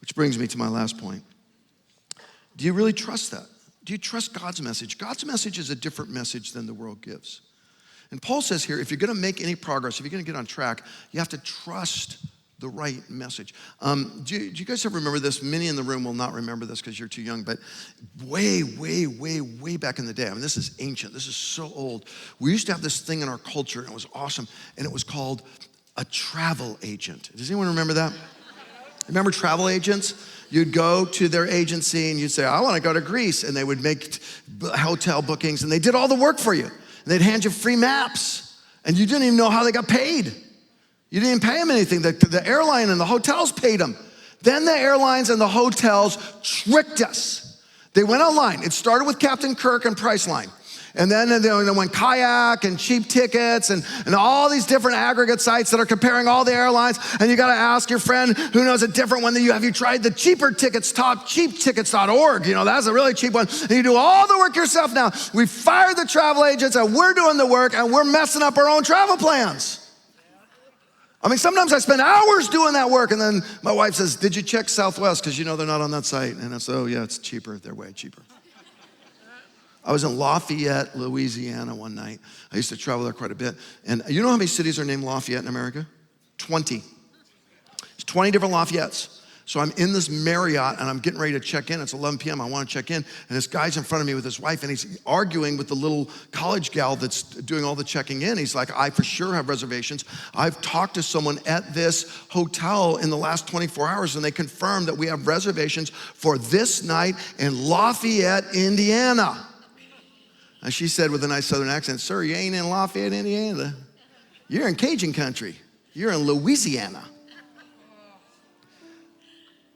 Which brings me to my last point. Do you really trust that? Do you trust God's message? God's message is a different message than the world gives. And Paul says here, if you're gonna make any progress, if you're gonna get on track, you have to trust the right message. Do you guys ever remember this? Many in the room will not remember this because you're too young, but way back in the day, I mean, this is ancient, this is so old. We used to have this thing in our culture, and it was awesome, and it was called a travel agent. Does anyone remember that? Remember travel agents? You'd go to their agency and you'd say, I wanna go to Greece, and they would make hotel bookings, and they did all the work for you. And they'd hand you free maps, and you didn't even know how they got paid. You didn't even pay them anything. The airline and the hotels paid them. Then the airlines and the hotels tricked us. They went online. It started with Captain Kirk and Priceline. And then they went Kayak and Cheap Tickets and all these different aggregate sites that are comparing all the airlines. And you gotta ask your friend who knows a different one. Have you tried the cheaper tickets, cheaptickets.org? You know, that's a really cheap one. And you do all the work yourself now. We fired the travel agents and we're doing the work and we're messing up our own travel plans. I mean, sometimes I spend hours doing that work and then my wife says, did you check Southwest? Because you know they're not on that site. And I say, oh yeah, it's cheaper, they're way cheaper. I was in Lafayette, Louisiana one night. I used to travel there quite a bit. And you know how many cities are named Lafayette in America? 20. It's 20 different Lafayettes. So I'm in this Marriott and I'm getting ready to check in. It's 11 p.m. I want to check in. And this guy's in front of me with his wife and he's arguing with the little college gal that's doing all the checking in. He's like, I for sure have reservations. I've talked to someone at this hotel in the last 24 hours and they confirmed that we have reservations for this night in Lafayette, Indiana. And she said with a nice southern accent, sir, you ain't in Lafayette, Indiana. You're in Cajun country. You're in Louisiana.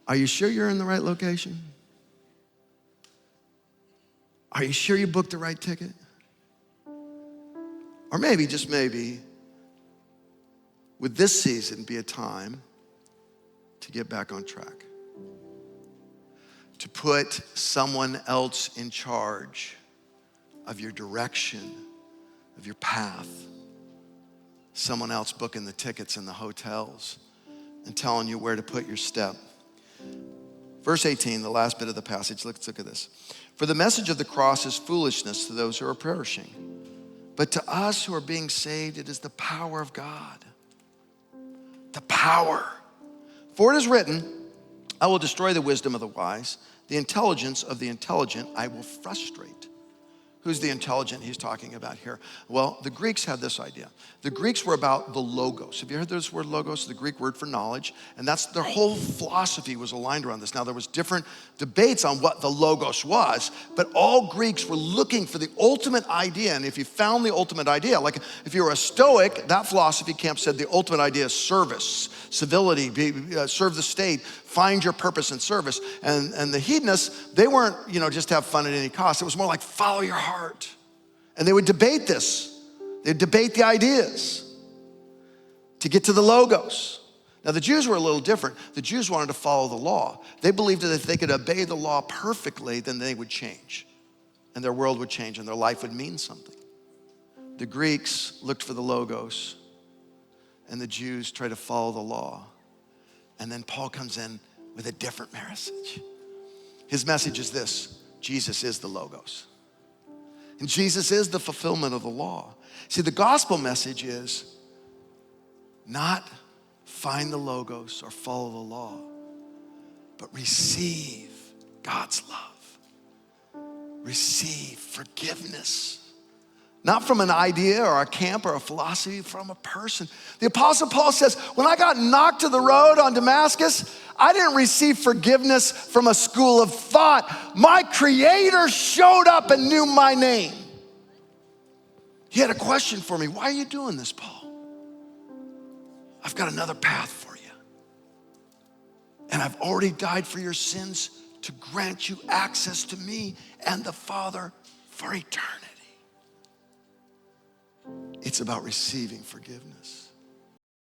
Are you sure you're in the right location? Are you sure you booked the right ticket? Or maybe, just maybe, would this season be a time to get back on track? To put someone else in charge of your direction, of your path. Someone else booking the tickets in the hotels and telling you where to put your step. Verse 18, the last bit of the passage, let's look at this. For the message of the cross is foolishness to those who are perishing, but to us who are being saved, it is the power of God. The power. For it is written, I will destroy the wisdom of the wise, the intelligence of the intelligent I will frustrate. Who's the intelligent he's talking about here? Well, the Greeks had this idea. The Greeks were about the logos. Have you heard this word logos? The Greek word for knowledge. And that's their whole philosophy was aligned around this. Now, there was different debates on what the logos was, but all Greeks were looking for the ultimate idea. And if you found the ultimate idea, like if you were a Stoic, that philosophy camp said the ultimate idea is service, civility, serve the state, find your purpose in service. And the hedonists, they weren't, just have fun at any cost. It was more like follow your heart. And they would debate this. They'd debate the ideas to get to the logos. Now the Jews were a little different. The Jews wanted to follow the law. They believed that if they could obey the law perfectly, then they would change. And their world would change and their life would mean something. The Greeks looked for the logos and the Jews tried to follow the law. And then Paul comes in with a different message. His message is this: Jesus is the logos. And Jesus is the fulfillment of the law. See, the gospel message is not find the logos or follow the law, but receive God's love. Receive forgiveness. Not from an idea or a camp or a philosophy, from a person. The Apostle Paul says, when I got knocked to the road on Damascus, I didn't receive forgiveness from a school of thought. My Creator showed up and knew my name. He had a question for me. Why are you doing this, Paul? I've got another path for you. And I've already died for your sins to grant you access to me and the Father for eternity. It's about receiving forgiveness.